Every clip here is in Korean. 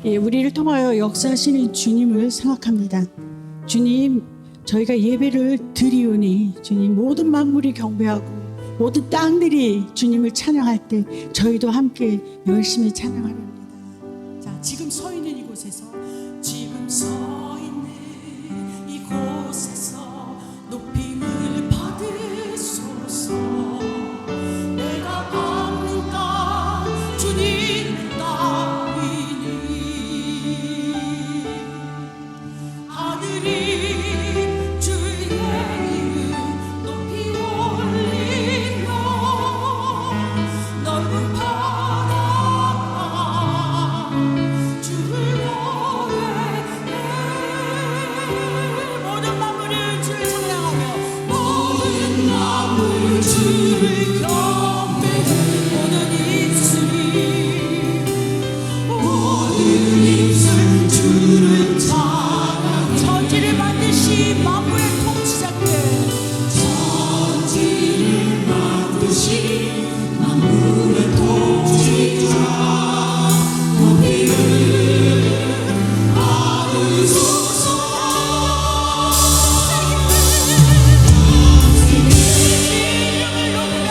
우리를 통하여 역사하시는 주님을 생각합니다. 주님, 저희가 예배를 드리오니 주님, 모든 만물이 경배하고 모든 땅들이 주님을 찬양할 때 저희도 함께 열심히 찬양하렵니다. 자, 지금 서 있는 이곳에서 높임을 받으소서. 내가 밟는 땅 주님의 땅이니 하늘이 주의 이름 높이 올리며 넓은 바다가 주를 노래해. 모든 만물을 주를 찬양하며 모든 만물 주를 경배해. 모든 입술 주를 찬양해. 천지를 만드신 만물의 통치자께 천지를 만드신 만물의 통치자 높임을 받으소서. 이름을 높여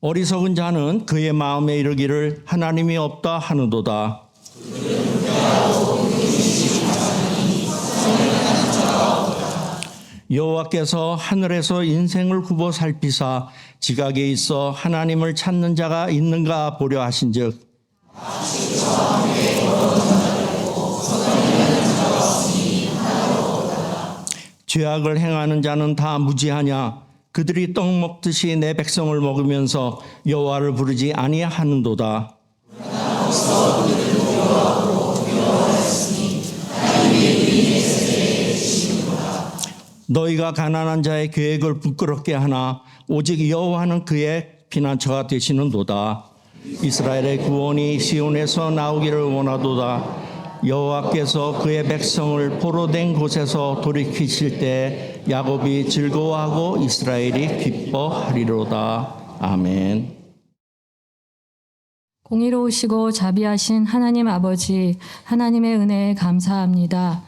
어리석은 자는 그의 마음에 이르기를 하나님이 없다 하는도다. 여호와께서 하늘에서 인생을 굽어 살피사 지각에 있어 하나님을 찾는 자가 있는가 보려 하신즉 죄악을 행하는 자는 다 무지하냐? 그들이 떡 먹듯이 내 백성을 먹으면서 여호와를 부르지 아니하는도다. 너희가 가난한 자의 계획을 부끄럽게 하나 오직 여호와는 그의 피난처가 되시는도다. 이스라엘의 구원이 시온에서 나오기를 원하도다. 여호와께서 그의 백성을 포로된 곳에서 돌이키실 때 야곱이 즐거워하고 이스라엘이 기뻐하리로다. 아멘. 공의로우시고 자비하신 하나님 아버지, 하나님의 은혜에 감사합니다.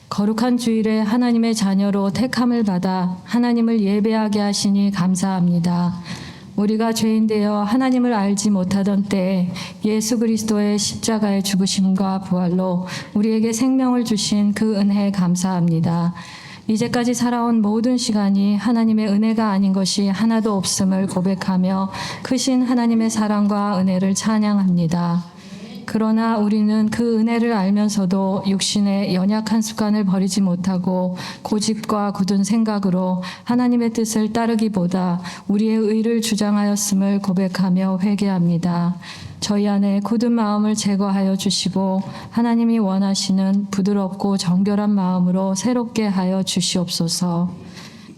거룩한 주일에 하나님의 자녀로 택함을 받아 하나님을 예배하게 하시니 감사합니다. 우리가 죄인되어 하나님을 알지 못하던 때에 예수 그리스도의 십자가의 죽으심과 부활로 우리에게 생명을 주신 그 은혜에 감사합니다. 이제까지 살아온 모든 시간이 하나님의 은혜가 아닌 것이 하나도 없음을 고백하며 크신 하나님의 사랑과 은혜를 찬양합니다. 그러나 우리는 그 은혜를 알면서도 육신의 연약한 습관을 버리지 못하고 고집과 굳은 생각으로 하나님의 뜻을 따르기보다 우리의 의를 주장하였음을 고백하며 회개합니다. 저희 안에 굳은 마음을 제거하여 주시고 하나님이 원하시는 부드럽고 정결한 마음으로 새롭게 하여 주시옵소서.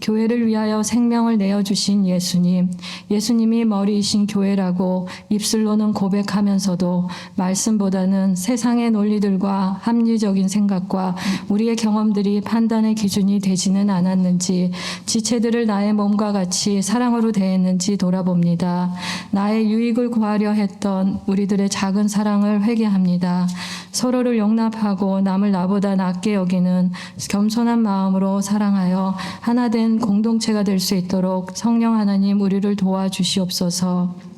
교회를 위하여 생명을 내어주신 예수님이 머리이신 교회라고 입술로는 고백하면서도 말씀보다는 세상의 논리들과 합리적인 생각과 우리의 경험들이 판단의 기준이 되지는 않았는지, 지체들을 나의 몸과 같이 사랑으로 대했는지 돌아봅니다. 나의 유익을 구하려 했던 우리들의 작은 사랑을 회개합니다. 서로를 용납하고 남을 나보다 낮게 여기는 겸손한 마음으로 사랑하여 하나 된 공동체가 될 수 있도록 성령 하나님 우리를 도와주시옵소서.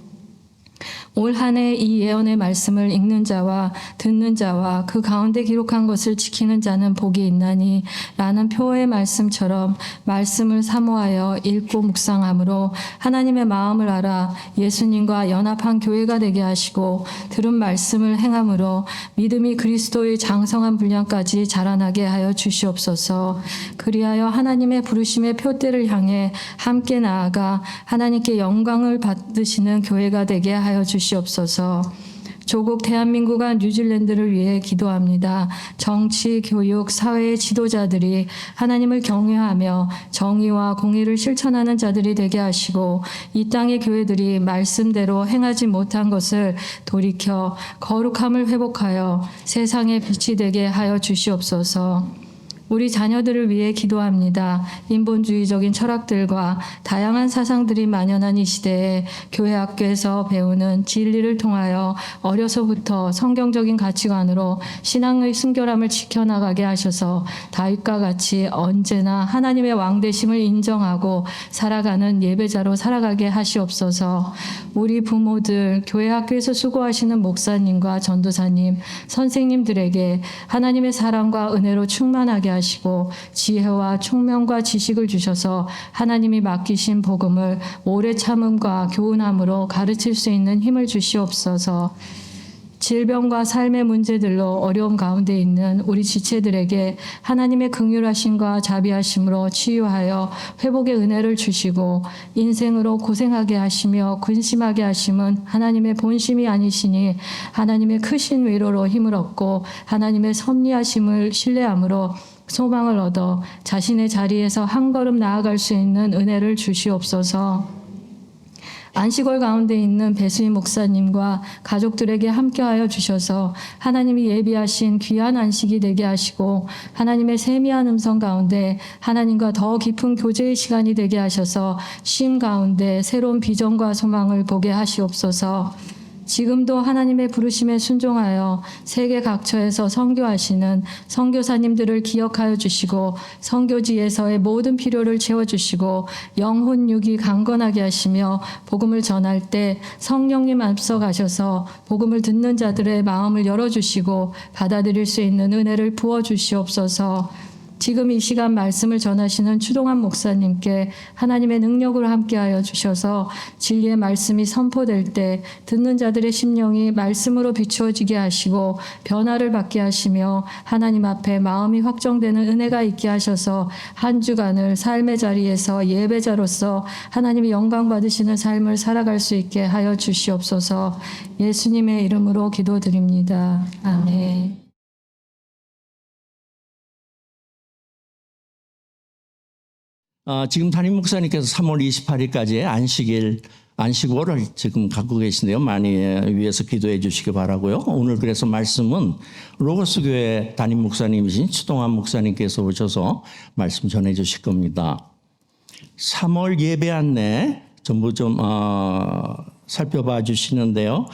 올 한 해 이 예언의 말씀을 읽는 자와 듣는 자와 그 가운데 기록한 것을 지키는 자는 복이 있나니 라는 표의 말씀처럼 말씀을 사모하여 읽고 묵상함으로 하나님의 마음을 알아 예수님과 연합한 교회가 되게 하시고 들은 말씀을 행함으로 믿음이 그리스도의 장성한 분량까지 자라나게 하여 주시옵소서. 그리하여 하나님의 부르심의 표대를 향해 함께 나아가 하나님께 영광을 받으시는 교회가 되게 하여 주시옵소서. 조국 대한민국과 뉴질랜드를 위해 기도합니다. 정치, 교육, 사회의 지도자들이 하나님을 경외하며 정의와 공의를 실천하는 자들이 되게 하시고 이 땅의 교회들이 말씀대로 행하지 못한 것을 돌이켜 거룩함을 회복하여 세상의 빛이 되게 하여 주시옵소서. 우리 자녀들을 위해 기도합니다. 인본주의적인 철학들과 다양한 사상들이 만연한 이 시대에 교회 학교에서 배우는 진리를 통하여 어려서부터 성경적인 가치관으로 신앙의 순결함을 지켜나가게 하셔서 다윗과 같이 언제나 하나님의 왕되심을 인정하고 살아가는 예배자로 살아가게 하시옵소서. 우리 부모들, 교회 학교에서 수고하시는 목사님과 전도사님, 선생님들에게 하나님의 사랑과 은혜로 충만하게 하시고 지혜와 총명과 지식을 주셔서 하나님이 맡기신 복음을 오래 참음과 교훈함으로 가르칠 수 있는 힘을 주시옵소서. 질병과 삶의 문제들로 어려움 가운데 있는 우리 지체들에게 하나님의 긍휼하심과 자비하심으로 치유하여 회복의 은혜를 주시고 인생으로 고생하게 하시며 근심하게 하심은 하나님의 본심이 아니시니 하나님의 크신 위로로 힘을 얻고 하나님의 섭리하심을 신뢰함으로 소망을 얻어 자신의 자리에서 한 걸음 나아갈 수 있는 은혜를 주시옵소서. 안식월 가운데 있는 배수희 목사님과 가족들에게 함께하여 주셔서 하나님이 예비하신 귀한 안식이 되게 하시고 하나님의 세미한 음성 가운데 하나님과 더 깊은 교제의 시간이 되게 하셔서 쉼 가운데 새로운 비전과 소망을 보게 하시옵소서. 지금도 하나님의 부르심에 순종하여 세계 각처에서 선교하시는 선교사님들을 기억하여 주시고 선교지에서의 모든 필요를 채워주시고 영혼 육이 강건하게 하시며 복음을 전할 때 성령님 앞서 가셔서 복음을 듣는 자들의 마음을 열어주시고 받아들일 수 있는 은혜를 부어주시옵소서. 지금 이 시간 말씀을 전하시는 추동환 목사님께 하나님의 능력으로 함께하여 주셔서 진리의 말씀이 선포될 때 듣는 자들의 심령이 말씀으로 비추어지게 하시고 변화를 받게 하시며 하나님 앞에 마음이 확정되는 은혜가 있게 하셔서 한 주간을 삶의 자리에서 예배자로서 하나님의 영광 받으시는 삶을 살아갈 수 있게 하여 주시옵소서. 예수님의 이름으로 기도드립니다. 아멘. 지금 담임 목사님께서 3월 28일까지 안식월을 지금 갖고 계신데요. 많이 위해서 기도해 주시기 바라고요. 오늘 그래서 말씀은 로고스 교회 담임 목사님이신 추동환 목사님께서 오셔서 말씀 전해 주실 겁니다. 3월 예배 안내 전부 좀 살펴봐 주시는데요.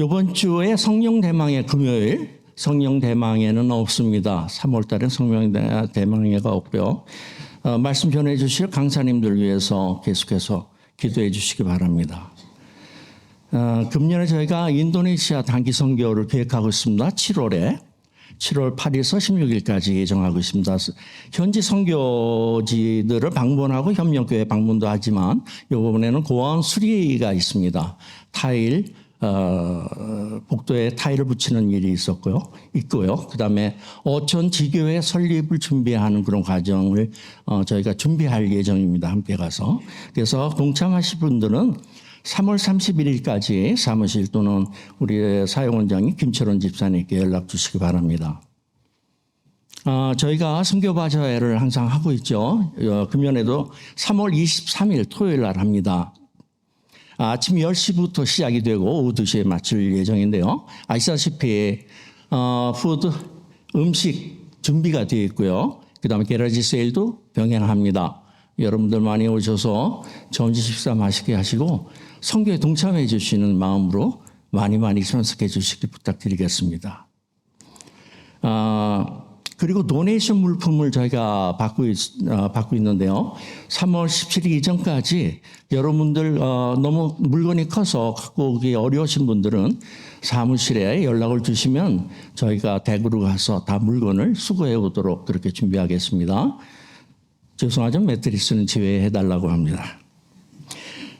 이번 주에 성령 대망의 금요일, 성령 대망회는 없습니다. 3월 달에 성령 대망회가 없고요. 말씀 전해 주실 강사님들 위해서 계속해서 기도해 주시기 바랍니다. 금년에 저희가 인도네시아 단기 선교를 계획하고 있습니다. 7월 8일에서 16일까지 예정하고 있습니다. 현지 선교지들을 방문하고 협력교회 방문도 하지만 이번에는 고아원 수리가 있습니다. 복도에 타일을 붙이는 일이 있고요. 그다음에 어촌 지교회 설립을 준비하는 그런 과정을 저희가 준비할 예정입니다. 함께 가서. 그래서 동참하실 분들은 3월 31일까지 사무실 또는 우리 사역원장인 김철원 집사님께 연락 주시기 바랍니다. 저희가 선교바자회를 항상 하고 있죠. 금년에도 3월 23일 토요일 날 합니다. 아침 10시부터 시작이 되고 오후 2시에 마칠 예정인데요. 아시다시피 음식 준비가 되어 있고요. 그다음에 게라지 세일도 병행합니다. 여러분들 많이 오셔서 점심 식사 맛있게 하시고 선교에 동참해 주시는 마음으로 많이 참석해 주시기 부탁드리겠습니다. 그리고 도네이션 물품을 저희가 받고 있는데요. 3월 17일 이전까지 여러분들 너무 물건이 커서 갖고 오기 어려우신 분들은 사무실에 연락을 주시면 저희가 댁으로 가서 다 물건을 수거해 오도록 그렇게 준비하겠습니다. 죄송하지만 매트리스는 제외해 달라고 합니다.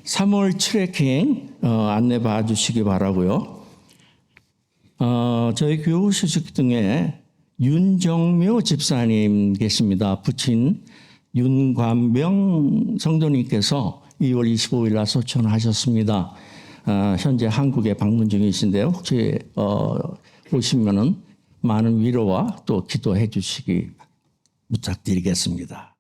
3월 트레킹 안내 봐주시기 바라고요. 저희 교우 소식 등에 윤정묘 집사님 계십니다. 부친 윤관병 성도님께서 2월 25일 날 소천하셨습니다. 현재 한국에 방문 중이신데요. 혹시 오시면은 많은 위로와 또 기도해 주시기 부탁드리겠습니다.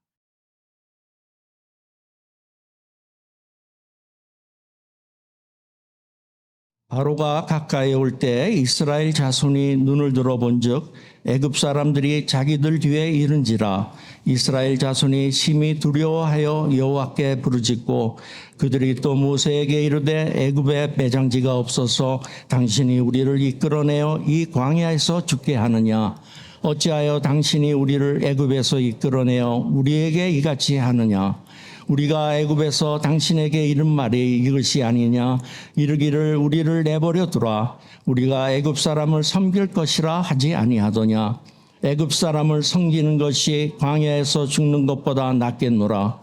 바로가 가까이 올 때 이스라엘 자손이 눈을 들어본즉 애굽 사람들이 자기들 뒤에 이른지라. 이스라엘 자손이 심히 두려워하여 여호와께 부르짖고 그들이 또 모세에게 이르되 애굽에 매장지가 없어서 당신이 우리를 이끌어내어 이 광야에서 죽게 하느냐. 어찌하여 당신이 우리를 애굽에서 이끌어내어 우리에게 이같이 하느냐. 우리가 애굽에서 당신에게 이른 말이 이것이 아니냐. 이르기를 우리를 내버려 두라. 우리가 애굽 사람을 섬길 것이라 하지 아니하더냐. 애굽 사람을 섬기는 것이 광야에서 죽는 것보다 낫겠노라.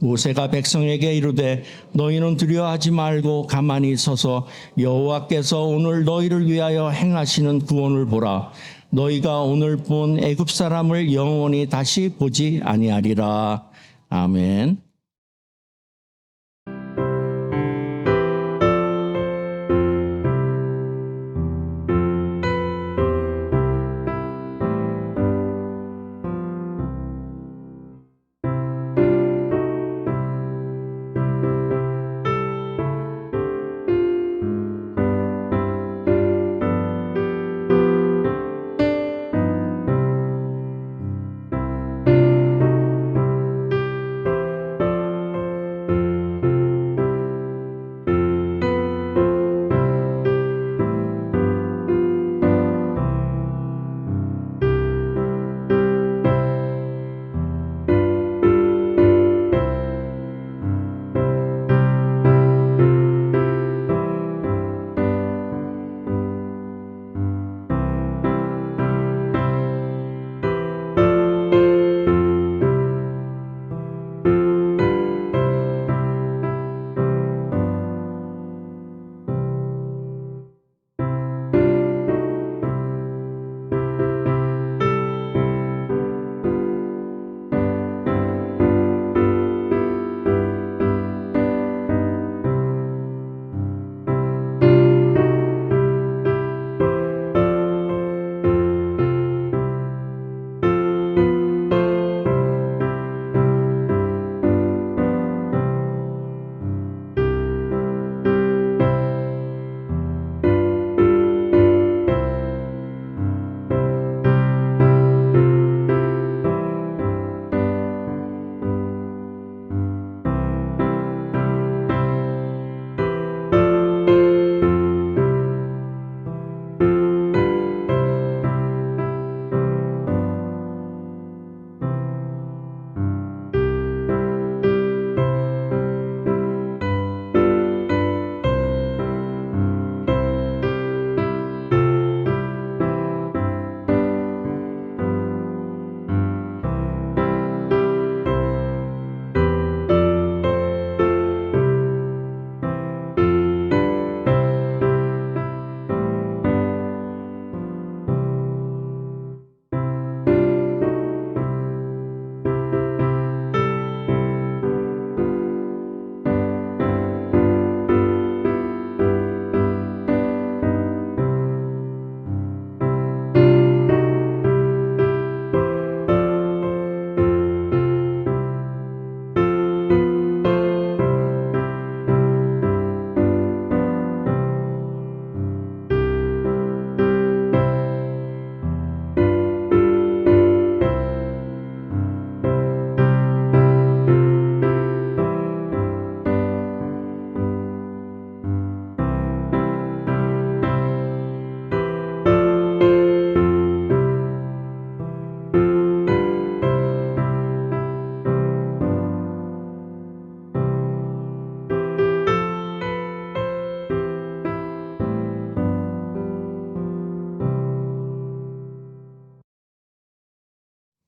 모세가 백성에게 이르되 너희는 두려워하지 말고 가만히 서서 여호와께서 오늘 너희를 위하여 행하시는 구원을 보라. 너희가 오늘 본 애굽 사람을 영원히 다시 보지 아니하리라. 아멘.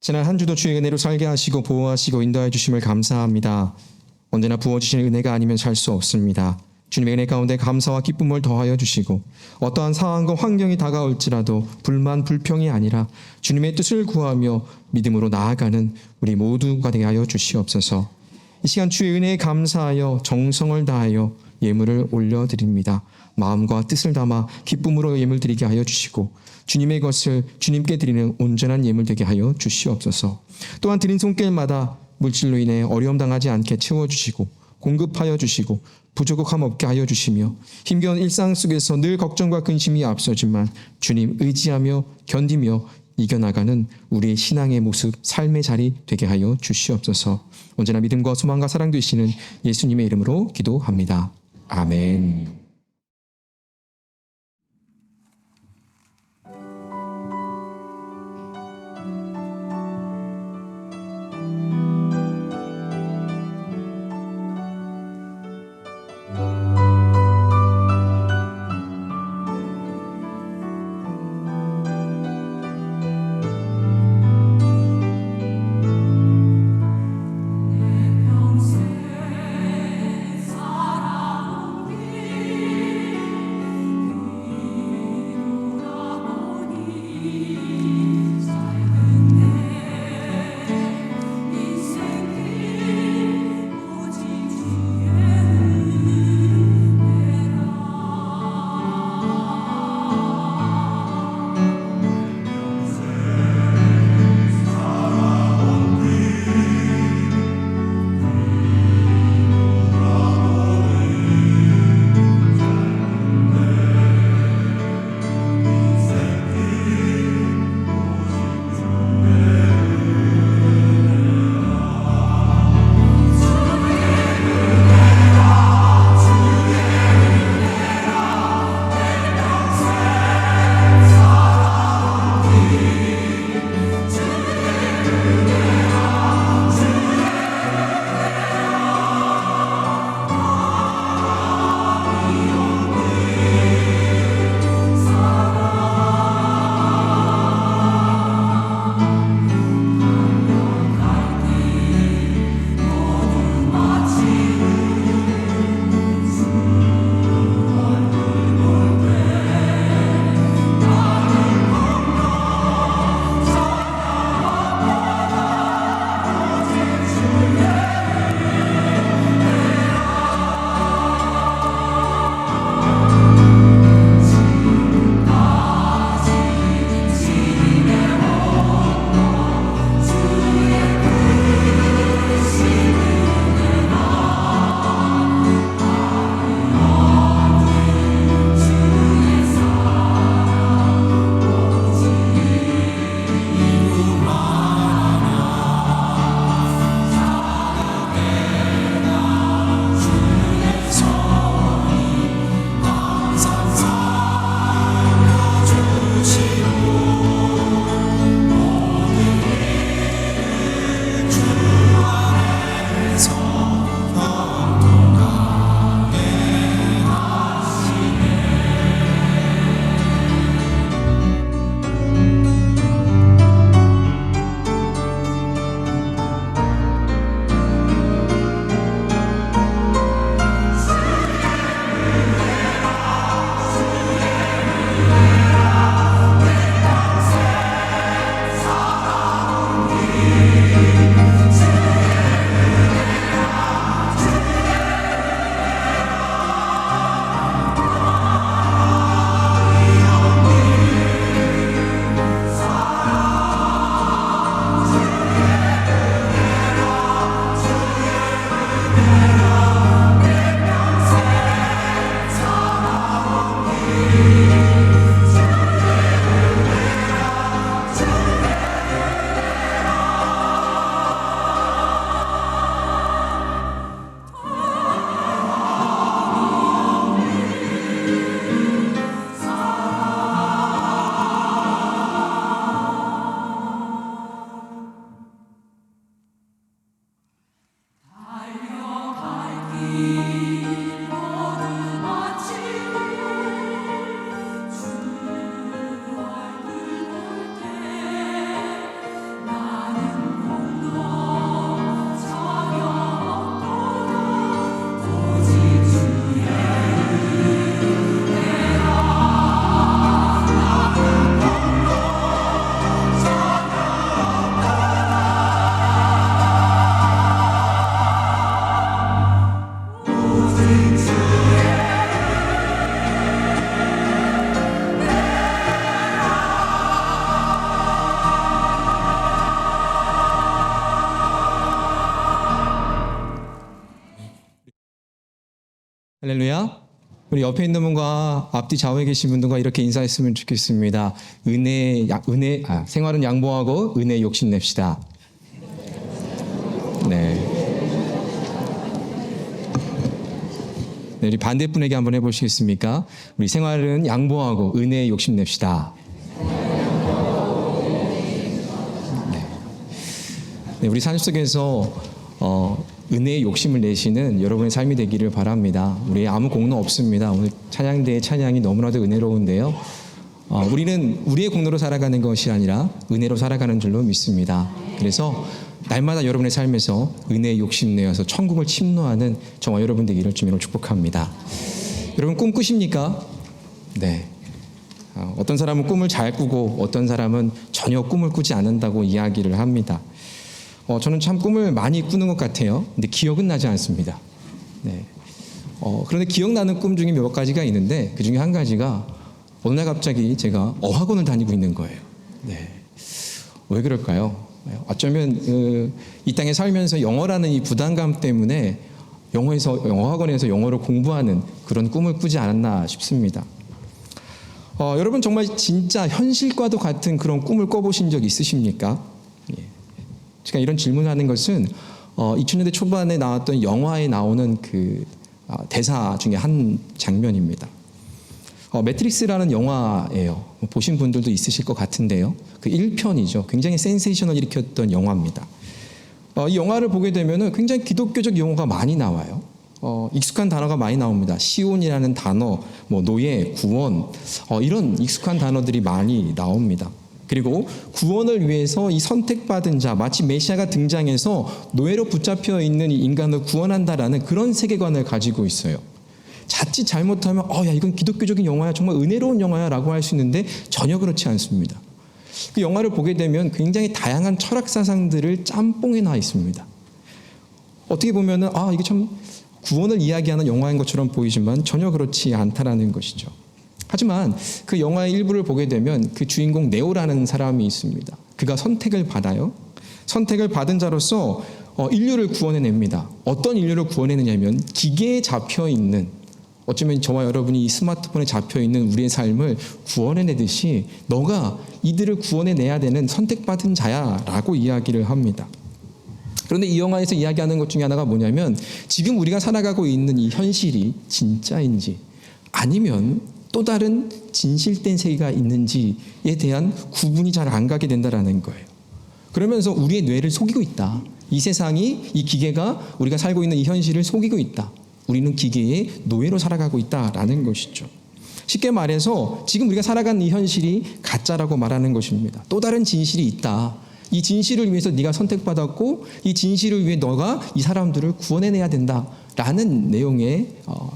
지난 한 주도 주의 은혜로 살게 하시고 보호하시고 인도해 주심을 감사합니다. 언제나 부어주시는 은혜가 아니면 살 수 없습니다. 주님의 은혜 가운데 감사와 기쁨을 더하여 주시고 어떠한 상황과 환경이 다가올지라도 불만 불평이 아니라 주님의 뜻을 구하며 믿음으로 나아가는 우리 모두가 되게 하여 주시옵소서. 이 시간 주의 은혜에 감사하여 정성을 다하여 예물을 올려드립니다. 마음과 뜻을 담아 기쁨으로 예물 드리게 하여 주시고 주님의 것을 주님께 드리는 온전한 예물 되게 하여 주시옵소서. 또한 드린 손길마다 물질로 인해 어려움 당하지 않게 채워주시고 공급하여 주시고 부족함 없게 하여 주시며 힘겨운 일상 속에서 늘 걱정과 근심이 앞서지만 주님 의지하며 견디며 이겨나가는 우리의 신앙의 모습, 삶의 자리 되게 하여 주시옵소서. 언제나 믿음과 소망과 사랑 되시는 예수님의 이름으로 기도합니다. 아멘. 사랑 우리 할렐루야. 우리 옆에 있는 분과 앞뒤 좌우에 계신 분들과 이렇게 인사했으면 좋겠습니다. 생활은 양보하고 은혜 욕심냅시다. 네. 네, 우리 반대분에게 한번 해보시겠습니까? 우리 생활은 양보하고 은혜 욕심냅시다. 네, 우리 삶 속에서 은혜의 욕심을 내시는 여러분의 삶이 되기를 바랍니다. 우리의 아무 공로 없습니다. 오늘 찬양대의 찬양이 너무나도 은혜로운데요. 우리는 우리의 공로로 살아가는 것이 아니라 은혜로 살아가는 줄로 믿습니다. 그래서 날마다 여러분의 삶에서 은혜의 욕심내어서 천국을 침노하는 저와 여러분 되기를 주님으로 축복합니다. 여러분 꿈 꾸십니까? 네. 어떤 사람은 꿈을 잘 꾸고 어떤 사람은 전혀 꿈을 꾸지 않는다고 이야기를 합니다. 저는 참 꿈을 많이 꾸는 것 같아요. 근데 기억은 나지 않습니다. 네. 그런데 기억나는 꿈 중에 몇 가지가 있는데 그 중에 한 가지가 어느 날 갑자기 제가 어학원을 다니고 있는 거예요. 네. 왜 그럴까요? 어쩌면 이 땅에 살면서 영어라는 이 부담감 때문에 영어학원에서 영어를 공부하는 그런 꿈을 꾸지 않았나 싶습니다. 여러분 정말 진짜 현실과도 같은 그런 꿈을 꿔보신 적 있으십니까? 제가 이런 질문을 하는 것은 2000년대 초반에 나왔던 영화에 나오는 그 대사 중에 한 장면입니다. 매트릭스라는 영화예요. 보신 분들도 있으실 것 같은데요. 그 1편이죠. 굉장히 센세이션을 일으켰던 영화입니다. 이 영화를 보게 되면 굉장히 기독교적 용어가 많이 나와요. 익숙한 단어가 많이 나옵니다. 시온이라는 단어, 노예, 구원, 이런 익숙한 단어들이 많이 나옵니다. 그리고 구원을 위해서 이 선택받은 자, 마치 메시아가 등장해서 노예로 붙잡혀 있는 이 인간을 구원한다라는 그런 세계관을 가지고 있어요. 자칫 잘못하면 야 이건 기독교적인 영화야, 정말 은혜로운 영화야 라고 할 수 있는데 전혀 그렇지 않습니다. 그 영화를 보게 되면 굉장히 다양한 철학 사상들을 짬뽕해 놔 있습니다. 어떻게 보면은 이게 참 구원을 이야기하는 영화인 것처럼 보이지만 전혀 그렇지 않다라는 것이죠. 하지만 그 영화의 일부를 보게 되면 그 주인공 네오라는 사람이 있습니다. 그가 선택을 받아요. 선택을 받은 자로서 인류를 구원해냅니다. 어떤 인류를 구원해내냐면 기계에 잡혀있는, 어쩌면 저와 여러분이 이 스마트폰에 잡혀있는 우리의 삶을 구원해내듯이 너가 이들을 구원해내야 되는 선택받은 자야 라고 이야기를 합니다. 그런데 이 영화에서 이야기하는 것 중에 하나가 뭐냐면 지금 우리가 살아가고 있는 이 현실이 진짜인지 아니면 또 다른 진실된 세계가 있는지에 대한 구분이 잘 안 가게 된다라는 거예요. 그러면서 우리의 뇌를 속이고 있다. 이 세상이, 이 기계가 우리가 살고 있는 이 현실을 속이고 있다. 우리는 기계의 노예로 살아가고 있다라는 것이죠. 쉽게 말해서 지금 우리가 살아가는 이 현실이 가짜라고 말하는 것입니다. 또 다른 진실이 있다. 이 진실을 위해서 네가 선택받았고 이 진실을 위해 너가 이 사람들을 구원해내야 된다라는 내용의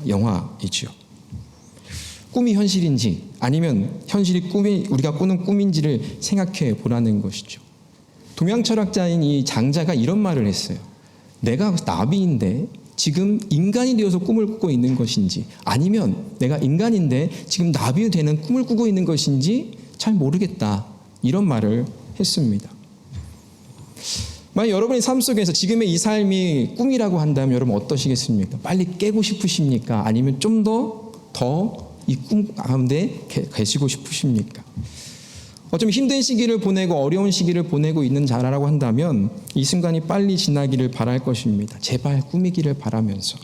영화이죠. 꿈이 현실인지 아니면 현실이 우리가 꾸는 꿈인지를 생각해 보라는 것이죠. 동양 철학자인 이 장자가 이런 말을 했어요. 내가 나비인데 지금 인간이 되어서 꿈을 꾸고 있는 것인지 아니면 내가 인간인데 지금 나비 되는 꿈을 꾸고 있는 것인지 잘 모르겠다. 이런 말을 했습니다. 만약 여러분의 삶 속에서 지금의 이 삶이 꿈이라고 한다면 여러분 어떠시겠습니까? 빨리 깨고 싶으십니까? 아니면 좀 더 이 꿈 가운데 계시고 싶으십니까? 어쩌면 힘든 시기를 보내고 어려운 시기를 보내고 있는 자라고 한다면 이 순간이 빨리 지나기를 바랄 것입니다. 제발 꿈이기를 바라면서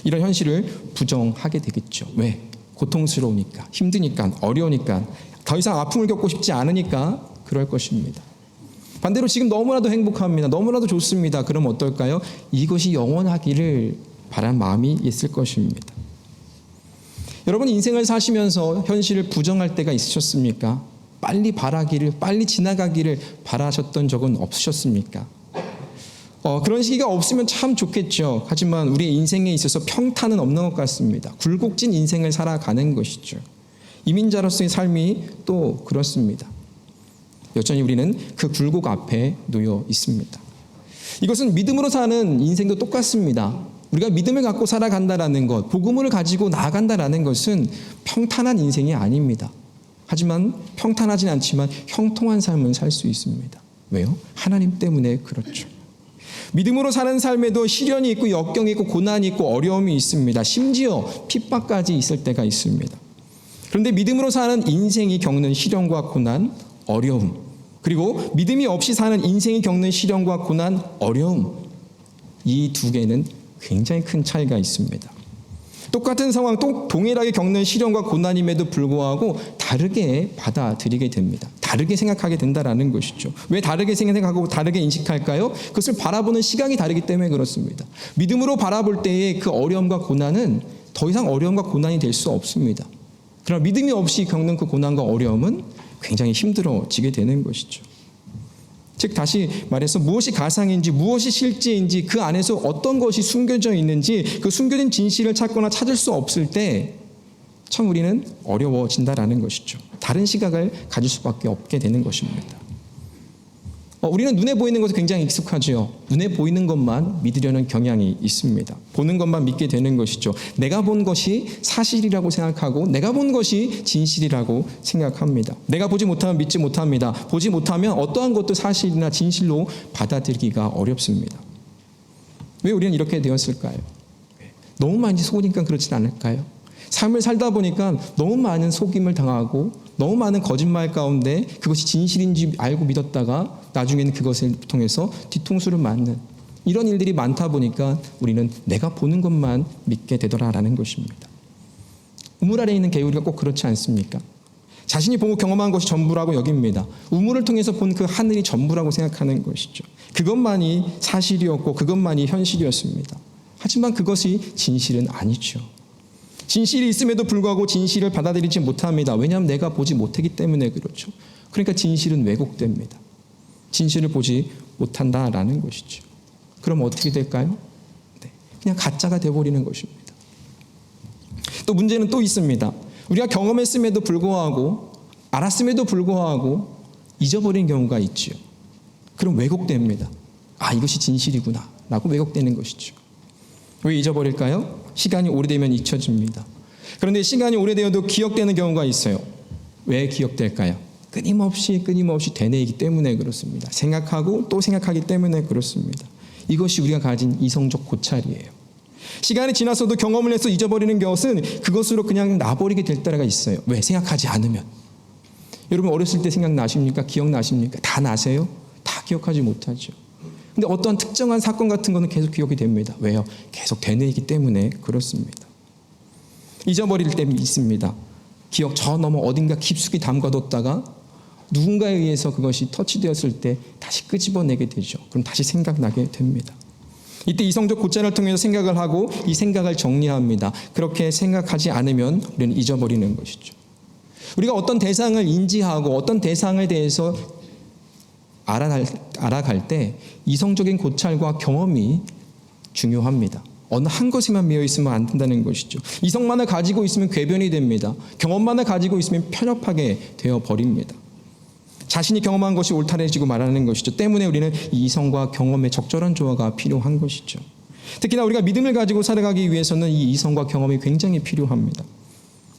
이런 현실을 부정하게 되겠죠. 왜? 고통스러우니까, 힘드니까, 어려우니까, 더 이상 아픔을 겪고 싶지 않으니까 그럴 것입니다. 반대로 지금 너무나도 행복합니다. 너무나도 좋습니다. 그럼 어떨까요? 이것이 영원하기를 바란 마음이 있을 것입니다. 여러분 인생을 사시면서 현실을 부정할 때가 있으셨습니까? 빨리 바라기를, 빨리 지나가기를 바라셨던 적은 없으셨습니까? 그런 시기가 없으면 참 좋겠죠. 하지만 우리의 인생에 있어서 평탄은 없는 것 같습니다. 굴곡진 인생을 살아가는 것이죠. 이민자로서의 삶이 또 그렇습니다. 여전히 우리는 그 굴곡 앞에 놓여 있습니다. 이것은 믿음으로 사는 인생도 똑같습니다. 우리가 믿음을 갖고 살아간다라는 것, 복음을 가지고 나아간다라는 것은 평탄한 인생이 아닙니다. 하지만 평탄하진 않지만 형통한 삶을 살 수 있습니다. 왜요? 하나님 때문에 그렇죠. 믿음으로 사는 삶에도 시련이 있고 역경이 있고 고난이 있고 어려움이 있습니다. 심지어 핍박까지 있을 때가 있습니다. 그런데 믿음으로 사는 인생이 겪는 시련과 고난, 어려움, 그리고 믿음이 없이 사는 인생이 겪는 시련과 고난, 어려움, 이 두 개는 굉장히 큰 차이가 있습니다. 똑같은 상황, 동일하게 겪는 시련과 고난임에도 불구하고 다르게 받아들이게 됩니다. 다르게 생각하게 된다는 것이죠. 왜 다르게 생각하고 다르게 인식할까요? 그것을 바라보는 시각이 다르기 때문에 그렇습니다. 믿음으로 바라볼 때의 그 어려움과 고난은 더 이상 어려움과 고난이 될 수 없습니다. 그러나 믿음이 없이 겪는 그 고난과 어려움은 굉장히 힘들어지게 되는 것이죠. 즉 다시 말해서 무엇이 가상인지 무엇이 실제인지 그 안에서 어떤 것이 숨겨져 있는지 그 숨겨진 진실을 찾거나 찾을 수 없을 때 참 우리는 어려워진다라는 것이죠. 다른 시각을 가질 수밖에 없게 되는 것입니다. 우리는 눈에 보이는 것에 굉장히 익숙하죠. 눈에 보이는 것만 믿으려는 경향이 있습니다. 보는 것만 믿게 되는 것이죠. 내가 본 것이 사실이라고 생각하고 내가 본 것이 진실이라고 생각합니다. 내가 보지 못하면 믿지 못합니다. 보지 못하면 어떠한 것도 사실이나 진실로 받아들이기가 어렵습니다. 왜 우리는 이렇게 되었을까요? 너무 많이 속으니까 그렇진 않을까요? 삶을 살다 보니까 너무 많은 속임을 당하고 너무 많은 거짓말 가운데 그것이 진실인지 알고 믿었다가 나중에는 그것을 통해서 뒤통수를 맞는 이런 일들이 많다 보니까 우리는 내가 보는 것만 믿게 되더라라는 것입니다. 우물 아래에 있는 개구리가 꼭 그렇지 않습니까? 자신이 보고 경험한 것이 전부라고 여깁니다. 우물을 통해서 본 그 하늘이 전부라고 생각하는 것이죠. 그것만이 사실이었고 그것만이 현실이었습니다. 하지만 그것이 진실은 아니죠. 진실이 있음에도 불구하고 진실을 받아들이지 못합니다. 왜냐하면 내가 보지 못하기 때문에 그렇죠. 그러니까 진실은 왜곡됩니다. 진실을 보지 못한다라는 것이죠. 그럼 어떻게 될까요? 네, 그냥 가짜가 되어버리는 것입니다. 또 문제는 또 있습니다. 우리가 경험했음에도 불구하고 알았음에도 불구하고 잊어버린 경우가 있죠. 그럼 왜곡됩니다. 이것이 진실이구나 라고 왜곡되는 것이죠. 왜 잊어버릴까요? 시간이 오래되면 잊혀집니다. 그런데 시간이 오래되어도 기억되는 경우가 있어요. 왜 기억될까요? 끊임없이 되뇌이기 때문에 그렇습니다. 생각하고 또 생각하기 때문에 그렇습니다. 이것이 우리가 가진 이성적 고찰이에요. 시간이 지났어도 경험을 해서 잊어버리는 것은 그것으로 그냥 놔버리게 될 때가 있어요. 왜? 생각하지 않으면. 여러분 어렸을 때 생각나십니까? 기억나십니까? 다 나세요? 다 기억하지 못하죠. 근데 어떠한 특정한 사건 같은 거는 계속 기억이 됩니다. 왜요? 계속 되뇌이기 때문에 그렇습니다. 잊어버릴 때 있습니다. 기억 저 너머 어딘가 깊숙이 담가뒀다가 누군가에 의해서 그것이 터치되었을 때 다시 끄집어내게 되죠. 그럼 다시 생각나게 됩니다. 이때 이성적 고찰을 통해서 생각을 하고 이 생각을 정리합니다. 그렇게 생각하지 않으면 우리는 잊어버리는 것이죠. 우리가 어떤 대상을 인지하고 어떤 대상에 대해서 알아갈 때 이성적인 고찰과 경험이 중요합니다. 어느 한 것에만 매여 있으면 안 된다는 것이죠. 이성만을 가지고 있으면 궤변이 됩니다. 경험만을 가지고 있으면 편협하게 되어버립니다. 자신이 경험한 것이 옳다해지고 말하는 것이죠. 때문에 우리는 이 이성과 경험의 적절한 조화가 필요한 것이죠. 특히나 우리가 믿음을 가지고 살아가기 위해서는 이 이성과 경험이 굉장히 필요합니다.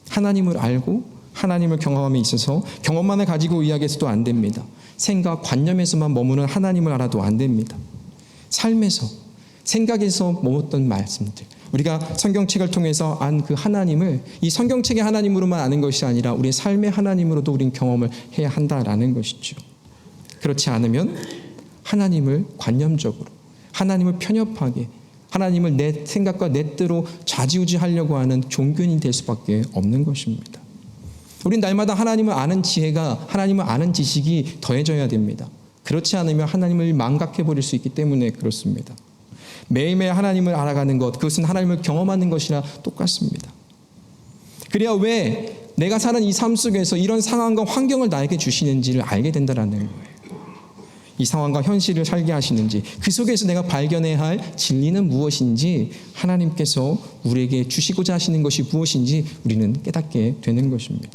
하나님을 알고 하나님을 경험함에 있어서 경험만을 가지고 이야기해서도 안 됩니다. 생각, 관념에서만 머무는 하나님을 알아도 안 됩니다. 삶에서, 생각에서 머물렀던 말씀들, 우리가 성경책을 통해서 안 그 하나님을 이 성경책의 하나님으로만 아는 것이 아니라 우리의 삶의 하나님으로도 우리는 경험을 해야 한다라는 것이죠. 그렇지 않으면 하나님을 관념적으로, 하나님을 편협하게, 하나님을 내 생각과 내 뜻대로 좌지우지하려고 하는 종교인이 될 수밖에 없는 것입니다. 우린 날마다 하나님을 아는 지혜가, 하나님을 아는 지식이 더해져야 됩니다. 그렇지 않으면 하나님을 망각해버릴 수 있기 때문에 그렇습니다. 매일매일 하나님을 알아가는 것, 그것은 하나님을 경험하는 것이라 똑같습니다. 그래야 왜 내가 사는 이 삶 속에서 이런 상황과 환경을 나에게 주시는지를 알게 된다는 거예요. 이 상황과 현실을 살게 하시는지, 그 속에서 내가 발견해야 할 진리는 무엇인지, 하나님께서 우리에게 주시고자 하시는 것이 무엇인지 우리는 깨닫게 되는 것입니다.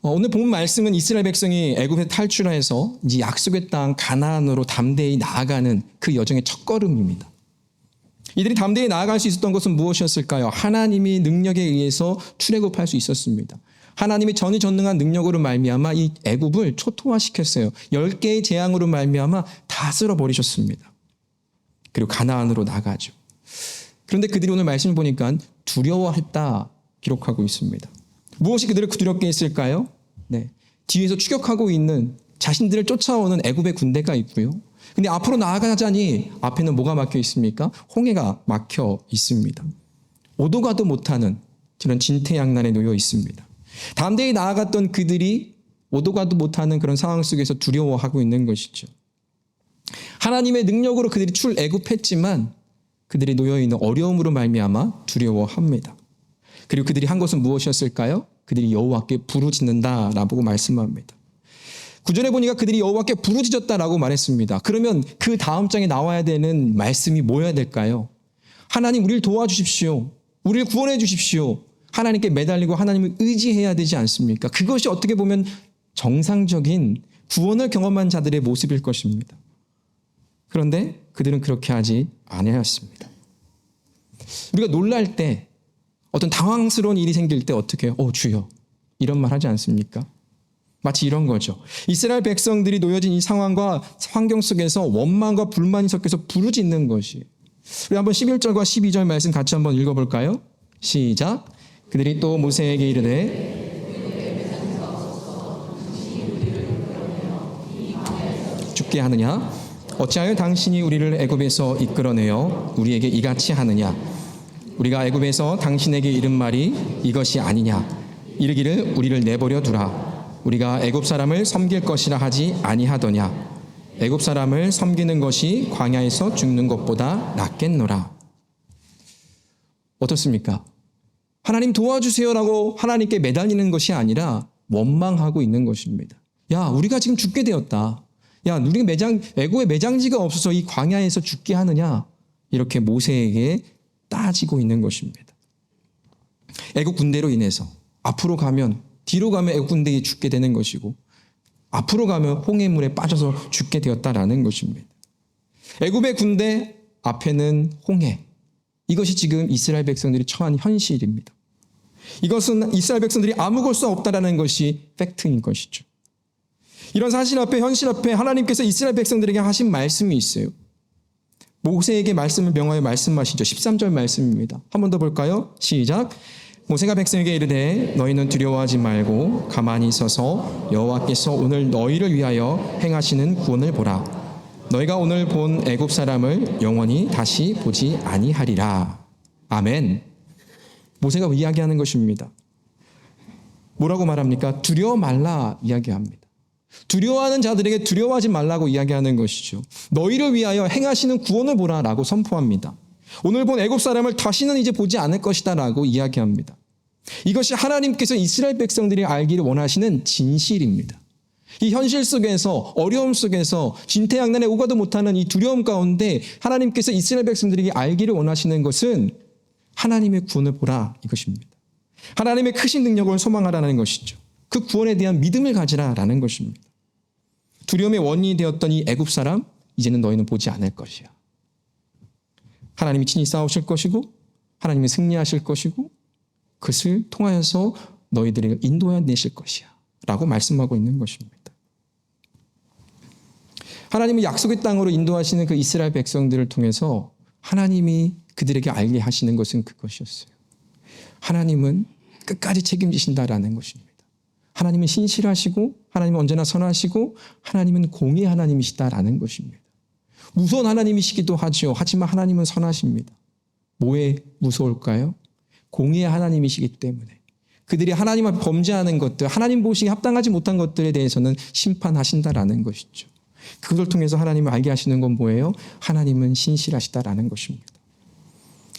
오늘 본 말씀은 이스라엘 백성이 애굽에서 탈출해서 이제 약속의 땅 가나안으로 담대히 나아가는 그 여정의 첫걸음입니다. 이들이 담대히 나아갈 수 있었던 것은 무엇이었을까요? 하나님이 능력에 의해서 출애굽할 수 있었습니다. 하나님이 전지전능한 능력으로 말미암아 이 애굽을 초토화시켰어요. 10개의 재앙으로 말미암아 다 쓸어버리셨습니다. 그리고 가나안으로 나가죠. 그런데 그들이 오늘 말씀을 보니까 두려워했다 기록하고 있습니다. 무엇이 그들을 두렵게 했을까요? 네, 뒤에서 추격하고 있는 자신들을 쫓아오는 애굽의 군대가 있고요. 근데 앞으로 나아가자니 앞에는 뭐가 막혀 있습니까? 홍해가 막혀 있습니다. 오도 가도 못하는 그런 진퇴양난에 놓여 있습니다. 담대히 나아갔던 그들이 오도 가도 못하는 그런 상황 속에서 두려워하고 있는 것이죠. 하나님의 능력으로 그들이 출애굽했지만 그들이 놓여 있는 어려움으로 말미암아 두려워합니다. 그리고 그들이 한 것은 무엇이었을까요? 그들이 여호와께 부르짖는다라고 말씀합니다. 9절에 보니까 그들이 여호와께 부르짖었다라고 말했습니다. 그러면 그 다음 장에 나와야 되는 말씀이 뭐여야 될까요? 하나님 우리를 도와주십시오. 우리를 구원해 주십시오. 하나님께 매달리고 하나님을 의지해야 되지 않습니까? 그것이 어떻게 보면 정상적인 구원을 경험한 자들의 모습일 것입니다. 그런데 그들은 그렇게 하지 아니하였습니다. 우리가 놀랄 때 어떤 당황스러운 일이 생길 때 어떻게 해요? 주여 이런 말 하지 않습니까? 마치 이런 거죠. 이스라엘 백성들이 놓여진 이 상황과 환경 속에서 원망과 불만이 섞여서 부르짖는 것이. 우리 한번 11절과 12절 말씀 같이 한번 읽어볼까요? 시작. 그들이 또 모세에게 이르되 죽게 하느냐? 어찌하여 당신이 우리를 애굽에서 이끌어내어 우리에게 이같이 하느냐? 우리가 애굽에서 당신에게 이른 말이 이것이 아니냐? 이르기를 우리를 내버려 두라. 우리가 애굽 사람을 섬길 것이라 하지 아니하더냐? 애굽 사람을 섬기는 것이 광야에서 죽는 것보다 낫겠노라. 어떻습니까? 하나님 도와주세요라고 하나님께 매달리는 것이 아니라 원망하고 있는 것입니다. 야, 우리가 지금 죽게 되었다. 야, 우리 애굽에 매장지가 없어서 이 광야에서 죽게 하느냐? 이렇게 모세에게 따지고 있는 것입니다. 애굽 군대로 인해서 앞으로 가면 뒤로 가면 애굽 군대에 죽게 되는 것이고 앞으로 가면 홍해물에 빠져서 죽게 되었다라는 것입니다. 애굽의 군대 앞에는 홍해. 이것이 지금 이스라엘 백성들이 처한 현실입니다. 이것은 이스라엘 백성들이 아무걸 수 없다라는 것이 팩트인 것이죠. 이런 사실 앞에 현실 앞에 하나님께서 이스라엘 백성들에게 하신 말씀이 있어요. 모세에게 말씀을 명하여 말씀하시죠. 13절 말씀입니다. 한 번 더 볼까요? 시작. 모세가 백성에게 이르되 너희는 두려워하지 말고 가만히 서서 여호와께서 오늘 너희를 위하여 행하시는 구원을 보라. 너희가 오늘 본 애굽 사람을 영원히 다시 보지 아니하리라. 아멘. 모세가 이야기하는 것입니다. 뭐라고 말합니까? 두려워 말라 이야기합니다. 두려워하는 자들에게 두려워하지 말라고 이야기하는 것이죠. 너희를 위하여 행하시는 구원을 보라라고 선포합니다. 오늘 본 애굽 사람을 다시는 이제 보지 않을 것이다라고 이야기합니다. 이것이 하나님께서 이스라엘 백성들이 알기를 원하시는 진실입니다. 이 현실 속에서 어려움 속에서 진퇴양난에 오가도 못하는 이 두려움 가운데 하나님께서 이스라엘 백성들에게 알기를 원하시는 것은 하나님의 구원을 보라 이것입니다. 하나님의 크신 능력을 소망하라는 것이죠. 그 구원에 대한 믿음을 가지라라는 것입니다. 두려움의 원인이 되었던 이 애굽 사람 이제는 너희는 보지 않을 것이야. 하나님이 친히 싸우실 것이고 하나님이 승리하실 것이고 그것을 통하여서 너희들을 인도해내실 것이야 라고 말씀하고 있는 것입니다. 하나님은 약속의 땅으로 인도하시는 그 이스라엘 백성들을 통해서 하나님이 그들에게 알게 하시는 것은 그것이었어요. 하나님은 끝까지 책임지신다라는 것입니다. 하나님은 신실하시고 하나님은 언제나 선하시고 하나님은 공의의 하나님이시다라는 것입니다. 무서운 하나님이시기도 하죠. 하지만 하나님은 선하십니다. 뭐에 무서울까요? 공의의 하나님이시기 때문에 그들이 하나님 앞에 범죄하는 것들, 하나님 보시기에 합당하지 못한 것들에 대해서는 심판하신다라는 것이죠. 그것을 통해서 하나님을 알게 하시는 건 뭐예요? 하나님은 신실하시다라는 것입니다.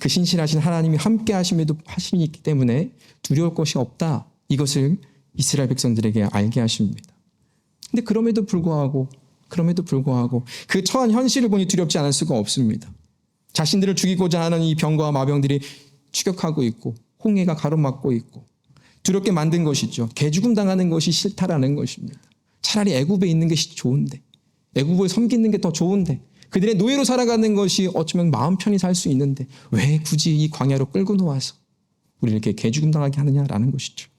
그 신실하신 하나님이 함께 하심에도 하심이 있기 때문에 두려울 것이 없다. 이것을 이스라엘 백성들에게 알게 하십니다. 근데 그럼에도 불구하고 그 처한 현실을 보니 두렵지 않을 수가 없습니다. 자신들을 죽이고자 하는 이 병과 마병들이 추격하고 있고 홍해가 가로막고 있고 두렵게 만든 것이죠. 개죽음 당하는 것이 싫다라는 것입니다. 차라리 애굽에 있는 것이 좋은데 애굽을 섬기는 게 더 좋은데 그들의 노예로 살아가는 것이 어쩌면 마음 편히 살 수 있는데 왜 굳이 이 광야로 끌고 놓아서 우리를 이렇게 개죽음 당하게 하느냐라는 것이죠.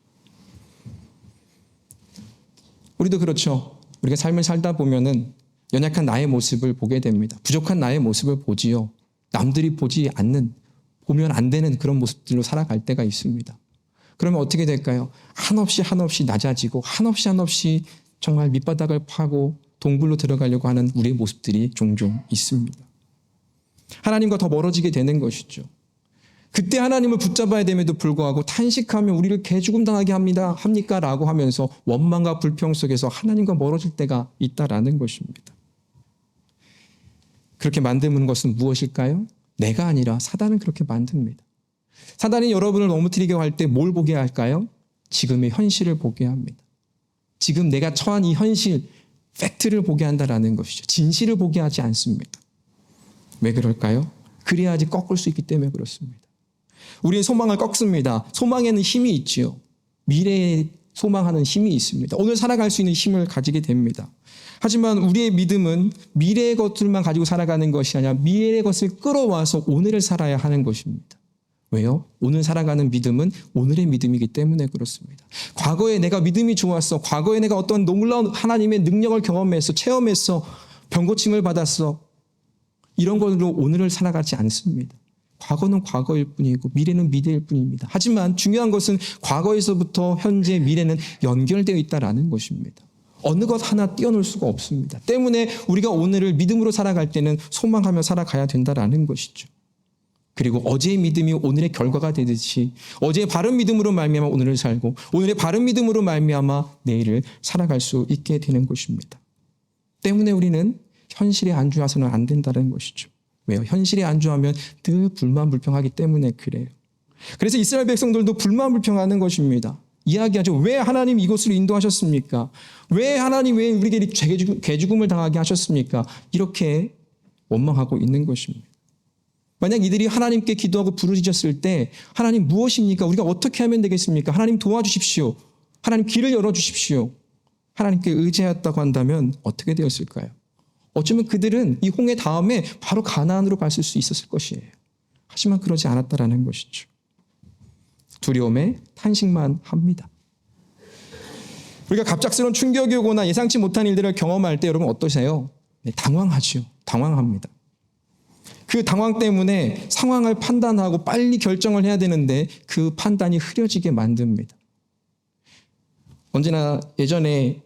우리도 그렇죠. 우리가 삶을 살다 보면은 연약한 나의 모습을 보게 됩니다. 부족한 나의 모습을 보지요. 남들이 보지 않는, 보면 안 되는 그런 모습들로 살아갈 때가 있습니다. 그러면 어떻게 될까요? 한없이 낮아지고 한없이 정말 밑바닥을 파고 동굴로 들어가려고 하는 우리의 모습들이 종종 있습니다. 하나님과 더 멀어지게 되는 것이죠. 그때 하나님을 붙잡아야 됨에도 불구하고 탄식하며 우리를 개죽음 당하게 합니까? 라고 하면서 원망과 불평 속에서 하나님과 멀어질 때가 있다라는 것입니다. 그렇게 만드는 것은 무엇일까요? 내가 아니라 사단은 그렇게 만듭니다. 사단이 여러분을 넘어뜨리려고 할 때 뭘 보게 할까요? 지금의 현실을 보게 합니다. 지금 내가 처한 이 현실, 팩트를 보게 한다라는 것이죠. 진실을 보게 하지 않습니다. 왜 그럴까요? 그래야지 꺾을 수 있기 때문에 그렇습니다. 우리의 소망을 꺾습니다. 소망에는 힘이 있지요. 미래에 소망하는 힘이 있습니다. 오늘 살아갈 수 있는 힘을 가지게 됩니다. 하지만 우리의 믿음은 미래의 것들만 가지고 살아가는 것이 아니라 미래의 것을 끌어와서 오늘을 살아야 하는 것입니다. 왜요? 오늘 살아가는 믿음은 오늘의 믿음이기 때문에 그렇습니다. 과거에 내가 믿음이 좋았어. 과거에 내가 어떤 놀라운 하나님의 능력을 경험했어. 체험했어. 병고침을 받았어. 이런 걸로 오늘을 살아가지 않습니다. 과거는 과거일 뿐이고 미래는 미래일 뿐입니다. 하지만 중요한 것은 과거에서부터 현재 미래는 연결되어 있다는 것입니다. 어느 것 하나 띄어놓을 수가 없습니다. 때문에 우리가 오늘을 믿음으로 살아갈 때는 소망하며 살아가야 된다는 것이죠. 그리고 어제의 믿음이 오늘의 결과가 되듯이 어제의 바른 믿음으로 말미암아 오늘을 살고 오늘의 바른 믿음으로 말미암아 내일을 살아갈 수 있게 되는 것입니다. 때문에 우리는 현실에 안주해서는 안 된다는 것이죠. 왜요? 현실에 안주하면 늘 불만불평하기 때문에 그래요. 그래서 이스라엘 백성들도 불만불평하는 것입니다. 이야기하죠. 왜 하나님 이곳으로 인도하셨습니까? 왜 하나님 왜 우리에게 개죽음을 당하게 하셨습니까? 이렇게 원망하고 있는 것입니다. 만약 이들이 하나님께 기도하고 부르짖었을 때 하나님 무엇입니까? 우리가 어떻게 하면 되겠습니까? 하나님 도와주십시오. 하나님 길을 열어주십시오. 하나님께 의지하였다고 한다면 어떻게 되었을까요? 어쩌면 그들은 이 홍해 다음에 바로 가나안으로 갔을 수 있었을 것이에요. 하지만 그러지 않았다라는 것이죠. 두려움에 탄식만 합니다. 우리가 갑작스러운 충격이 오거나 예상치 못한 일들을 경험할 때 여러분 어떠세요? 네, 당황하죠. 당황합니다. 그 당황 때문에 상황을 판단하고 빨리 결정을 해야 되는데 그 판단이 흐려지게 만듭니다. 언제나 예전에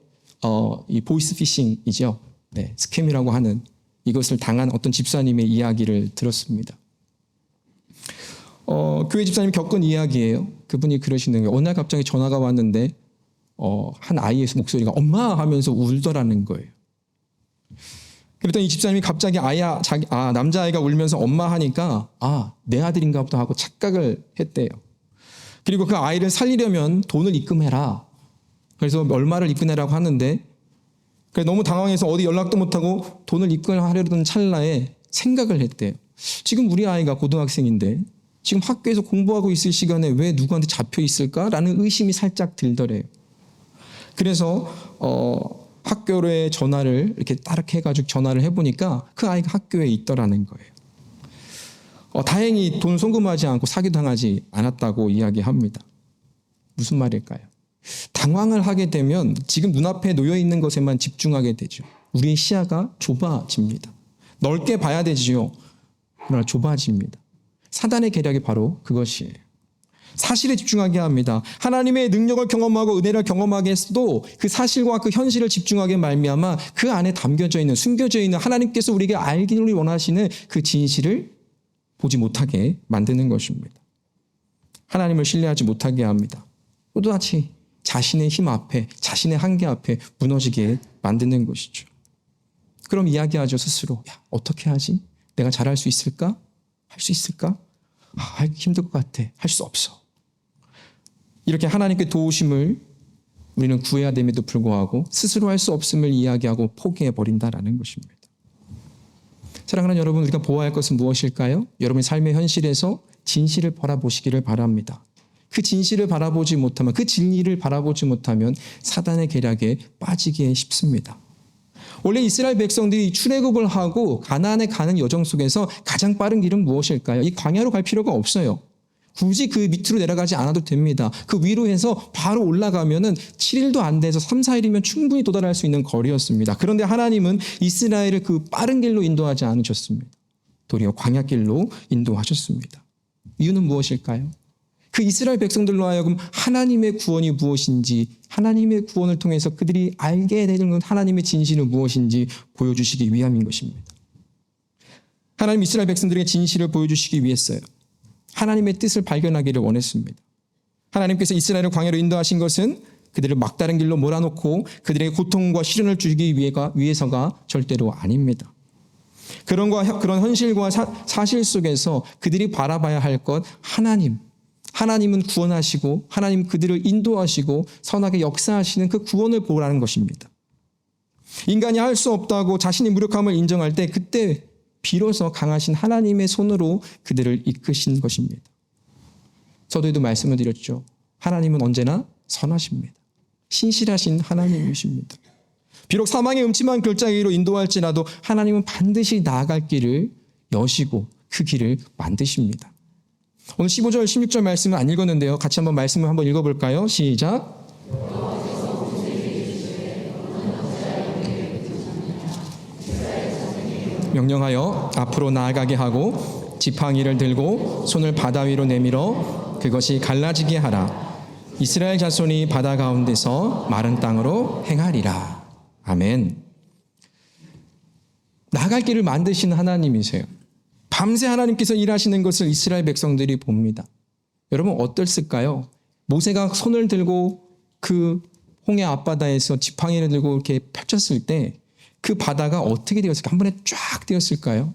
이 보이스피싱이죠. 네, 스캠이라고 하는 이것을 당한 어떤 집사님의 이야기를 들었습니다. 교회 집사님이 겪은 이야기예요. 그분이 그러시는 거예요. 어느 날 갑자기 전화가 왔는데 한 아이의 목소리가 엄마 하면서 울더라는 거예요. 그랬더니 이 집사님이 갑자기 남자아이가 울면서 엄마 하니까 내 아들인가 보다 하고 착각을 했대요. 그리고 그 아이를 살리려면 돈을 입금해라. 그래서 얼마를 입금해라고 하는데 너무 당황해서 어디 연락도 못하고 돈을 입금하려던 찰나에 생각을 했대요. 지금 우리 아이가 고등학생인데 지금 학교에서 공부하고 있을 시간에 왜 누구한테 잡혀 있을까라는 의심이 살짝 들더래요. 그래서 학교에 전화를 이렇게 따르게 해가지고 전화를 해보니까 그 아이가 학교에 있더라는 거예요. 다행히 돈 송금하지 않고 사기당하지 않았다고 이야기합니다. 무슨 말일까요? 당황을 하게 되면 지금 눈앞에 놓여 있는 것에만 집중하게 되죠. 우리의 시야가 좁아집니다. 넓게 봐야 되지요. 그러나 좁아집니다. 사단의 계략이 바로 그것이에요. 사실에 집중하게 합니다. 하나님의 능력을 경험하고 은혜를 경험하게 했어도 그 사실과 그 현실을 집중하게 말미암아 그 안에 담겨져 있는 숨겨져 있는 하나님께서 우리에게 알기를 원하시는 그 진실을 보지 못하게 만드는 것입니다. 하나님을 신뢰하지 못하게 합니다. 또다시 자신의 힘 앞에 자신의 한계 앞에 무너지게 만드는 것이죠. 그럼 이야기하죠. 스스로. 어떻게 하지? 내가 잘할 수 있을까? 할 수 있을까? 힘들 것 같아. 할 수 없어. 이렇게 하나님께 도우심을 우리는 구해야 됨에도 불구하고 스스로 할 수 없음을 이야기하고 포기해버린다라는 것입니다. 사랑하는 여러분, 우리가 보아야 할 것은 무엇일까요? 여러분의 삶의 현실에서 진실을 바라보시기를 바랍니다. 그 진실을 바라보지 못하면, 그 진리를 바라보지 못하면 사단의 계략에 빠지기에 쉽습니다. 원래 이스라엘 백성들이 출애굽을 하고 가나안에 가는 여정 속에서 가장 빠른 길은 무엇일까요? 이 광야로 갈 필요가 없어요. 굳이 그 밑으로 내려가지 않아도 됩니다. 그 위로 해서 바로 올라가면은 7일도 안 돼서 3, 4일이면 충분히 도달할 수 있는 거리였습니다. 그런데 하나님은 이스라엘을 그 빠른 길로 인도하지 않으셨습니다. 도리어 광야길로 인도하셨습니다. 이유는 무엇일까요? 그 이스라엘 백성들로 하여금 하나님의 구원이 무엇인지, 하나님의 구원을 통해서 그들이 알게 되는 하나님의 진실은 무엇인지 보여주시기 위함인 것입니다. 하나님 이스라엘 백성들에게 진실을 보여주시기 위해서요. 하나님의 뜻을 발견하기를 원했습니다. 하나님께서 이스라엘을 광야로 인도하신 것은 그들을 막다른 길로 몰아놓고 그들에게 고통과 시련을 주기 위해서가 절대로 아닙니다. 그런 현실과 사실 속에서 그들이 바라봐야 할 것, 하나님은 구원하시고 하나님 그들을 인도하시고 선하게 역사하시는 그 구원을 보라는 것입니다. 인간이 할 수 없다고 자신의 무력함을 인정할 때 그때 비로소 강하신 하나님의 손으로 그들을 이끄신 것입니다. 저도에도 말씀을 드렸죠. 하나님은 언제나 선하십니다. 신실하신 하나님이십니다. 비록 사망의 음침한 골짜기로 인도할지라도 하나님은 반드시 나아갈 길을 여시고 그 길을 만드십니다. 오늘 15절, 16절 말씀은 안 읽었는데요. 같이 한번 말씀을 한번 읽어볼까요? 시작. 명령하여 앞으로 나아가게 하고 지팡이를 들고 손을 바다 위로 내밀어 그것이 갈라지게 하라. 이스라엘 자손이 바다 가운데서 마른 땅으로 행하리라. 아멘. 나아갈 길을 만드시는 하나님이세요. 밤새 하나님께서 일하시는 것을 이스라엘 백성들이 봅니다. 여러분 어땠을까요? 모세가 손을 들고 그 홍해 앞바다에서 지팡이를 들고 이렇게 펼쳤을 때 그 바다가 어떻게 되었을까? 한 번에 쫙 되었을까요?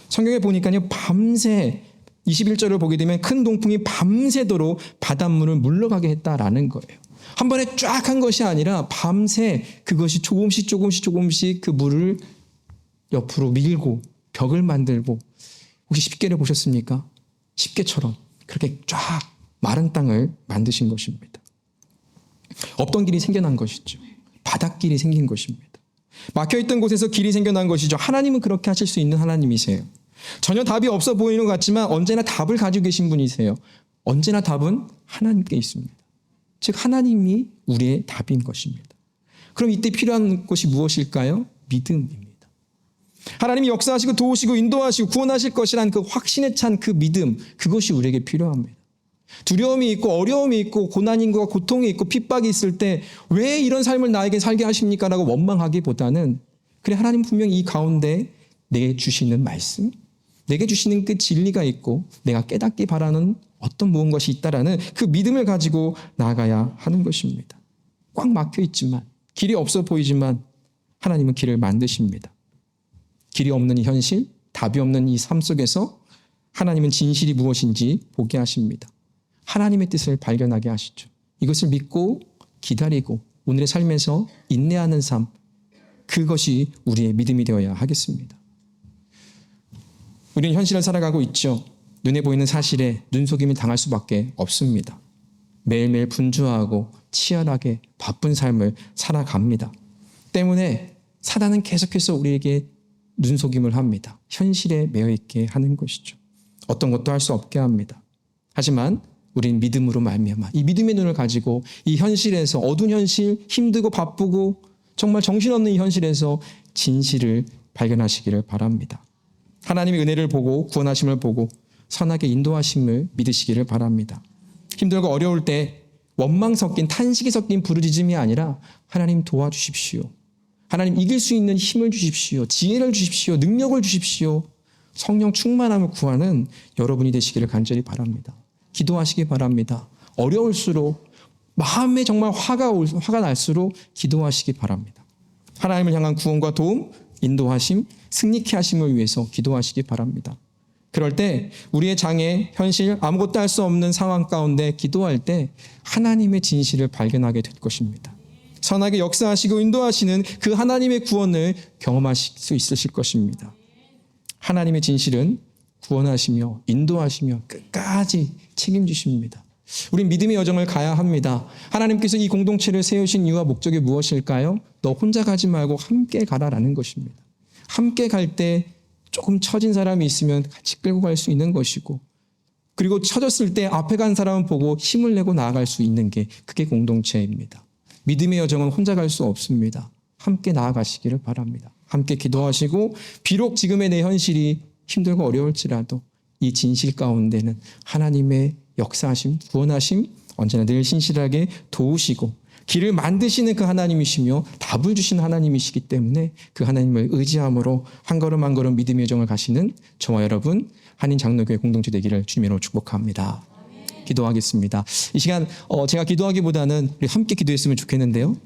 성경에 보니까요, 밤새 21절을 보게 되면 큰 동풍이 밤새도록 바닷물을 물러가게 했다라는 거예요. 한 번에 쫙 한 것이 아니라 밤새 그것이 조금씩 그 물을 옆으로 밀고 벽을 만들고, 혹시 십계를 보셨습니까? 십계처럼 그렇게 쫙 마른 땅을 만드신 것입니다. 없던 길이 생겨난 것이죠. 바닷길이 생긴 것입니다. 막혀있던 곳에서 길이 생겨난 것이죠. 하나님은 그렇게 하실 수 있는 하나님이세요. 전혀 답이 없어 보이는 것 같지만 언제나 답을 가지고 계신 분이세요. 언제나 답은 하나님께 있습니다. 즉 하나님이 우리의 답인 것입니다. 그럼 이때 필요한 것이 무엇일까요? 믿음입니다. 하나님이 역사하시고 도우시고 인도하시고 구원하실 것이란 그 확신에 찬 그 믿음, 그것이 우리에게 필요합니다. 두려움이 있고 어려움이 있고 고난과 고통이 있고 핍박이 있을 때 왜 이런 삶을 나에게 살게 하십니까? 라고 원망하기보다는 그래, 하나님 분명히 이 가운데 내게 주시는 말씀, 내게 주시는 그 진리가 있고 내가 깨닫기 바라는 어떤 무언가가 있다라는 그 믿음을 가지고 나아가야 하는 것입니다. 꽉 막혀 있지만, 길이 없어 보이지만 하나님은 길을 만드십니다. 길이 없는 이 현실, 답이 없는 이 삶 속에서 하나님은 진실이 무엇인지 보게 하십니다. 하나님의 뜻을 발견하게 하시죠. 이것을 믿고 기다리고 오늘의 삶에서 인내하는 삶, 그것이 우리의 믿음이 되어야 하겠습니다. 우리는 현실을 살아가고 있죠. 눈에 보이는 사실에 눈속임을 당할 수밖에 없습니다. 매일매일 분주하고 치열하게 바쁜 삶을 살아갑니다. 때문에 사단은 계속해서 우리에게 눈속임을 합니다. 현실에 매여 있게 하는 것이죠. 어떤 것도 할 수 없게 합니다. 하지만 우리는 믿음으로 말미암아 이 믿음의 눈을 가지고 이 현실에서, 어두운 현실, 힘들고 바쁘고 정말 정신없는 이 현실에서 진실을 발견하시기를 바랍니다. 하나님의 은혜를 보고 구원하심을 보고 선하게 인도하심을 믿으시기를 바랍니다. 힘들고 어려울 때 원망 섞인, 탄식이 섞인 부르짖음이 아니라 하나님 도와주십시오. 하나님 이길 수 있는 힘을 주십시오. 지혜를 주십시오. 능력을 주십시오. 성령 충만함을 구하는 여러분이 되시기를 간절히 바랍니다. 기도하시기 바랍니다. 어려울수록, 마음에 정말 화가 날수록 기도하시기 바랍니다. 하나님을 향한 구원과 도움, 인도하심, 승리케 하심을 위해서 기도하시기 바랍니다. 그럴 때 우리의 장애, 현실, 아무것도 할 수 없는 상황 가운데 기도할 때 하나님의 진실을 발견하게 될 것입니다. 선하게 역사하시고 인도하시는 그 하나님의 구원을 경험하실 수 있으실 것입니다. 하나님의 진실은 구원하시며 인도하시며 끝까지 책임지십니다. 우린 믿음의 여정을 가야 합니다. 하나님께서 이 공동체를 세우신 이유와 목적이 무엇일까요? 너 혼자 가지 말고 함께 가라라는 것입니다. 함께 갈 때 조금 처진 사람이 있으면 같이 끌고 갈 수 있는 것이고, 그리고 처졌을 때 앞에 간 사람을 보고 힘을 내고 나아갈 수 있는 게 그게 공동체입니다. 믿음의 여정은 혼자 갈 수 없습니다. 함께 나아가시기를 바랍니다. 함께 기도하시고 비록 지금의 내 현실이 힘들고 어려울지라도 이 진실 가운데는 하나님의 역사하심, 구원하심 언제나 늘 신실하게 도우시고 길을 만드시는 그 하나님이시며 답을 주시는 하나님이시기 때문에 그 하나님을 의지함으로 한 걸음 한 걸음 믿음의 여정을 가시는 저와 여러분 한인 장로교회 공동체 되기를 주님으로 축복합니다. 기도하겠습니다. 이 시간 제가 기도하기보다는 우리 함께 기도했으면 좋겠는데요.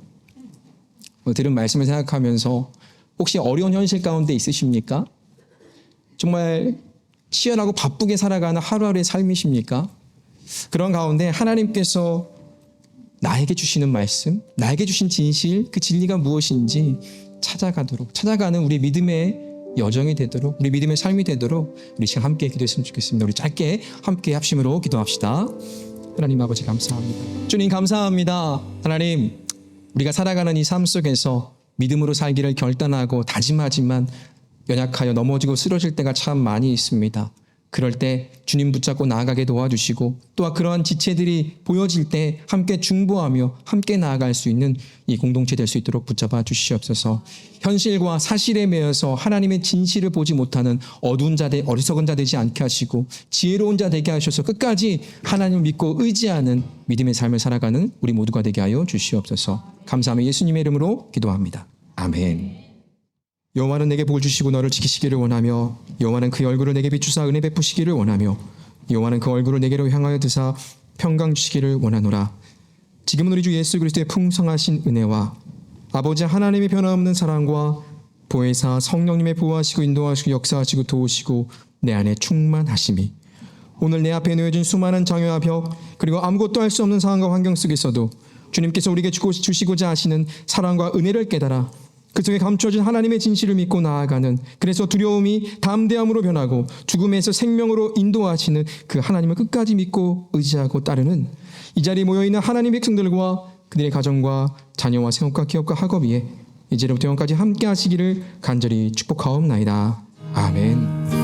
들은 말씀을 생각하면서 혹시 어려운 현실 가운데 있으십니까? 정말 치열하고 바쁘게 살아가는 하루하루의 삶이십니까? 그런 가운데 하나님께서 나에게 주시는 말씀, 나에게 주신 진실, 그 진리가 무엇인지 찾아가는 우리 믿음의 여정이 되도록, 우리 믿음의 삶이 되도록 우리 지금 함께 기도했으면 좋겠습니다. 우리 짧게 함께 합심으로 기도합시다. 하나님 아버지 감사합니다. 주님 감사합니다. 하나님, 우리가 살아가는 이 삶 속에서 믿음으로 살기를 결단하고 다짐하지만 연약하여 넘어지고 쓰러질 때가 참 많이 있습니다. 그럴 때 주님 붙잡고 나아가게 도와주시고 또한 그러한 지체들이 보여질 때 함께 중보하며 함께 나아갈 수 있는 이 공동체 될 수 있도록 붙잡아 주시옵소서. 현실과 사실에 매여서 하나님의 진실을 보지 못하는 어리석은 자 되지 않게 하시고 지혜로운 자 되게 하셔서 끝까지 하나님을 믿고 의지하는 믿음의 삶을 살아가는 우리 모두가 되게 하여 주시옵소서. 감사하며 예수님의 이름으로 기도합니다. 아멘. 여호와는 내게 복을 주시고 너를 지키시기를 원하며 여호와는 그 얼굴을 내게 비추사 은혜 베푸시기를 원하며 여호와는 그 얼굴을 내게로 향하여 드사 평강 주시기를 원하노라. 지금은 우리 주 예수 그리스도의 풍성하신 은혜와 아버지 하나님의 변함없는 사랑과 보혜사 성령님의 보호하시고 인도하시고 역사하시고 도우시고 내 안에 충만하심이 오늘 내 앞에 놓여진 수많은 장애와 벽 그리고 아무것도 할 수 없는 상황과 환경 속에서도 주님께서 우리에게 주시고자 하시는 사랑과 은혜를 깨달아 그 속에 감추어진 하나님의 진실을 믿고 나아가는, 그래서 두려움이 담대함으로 변하고 죽음에서 생명으로 인도하시는 그 하나님을 끝까지 믿고 의지하고 따르는 이 자리에 모여있는 하나님의 백성들과 그들의 가정과 자녀와 생업과 기업과 학업 위에 이제로부터 영원까지 함께 하시기를 간절히 축복하옵나이다. 아멘.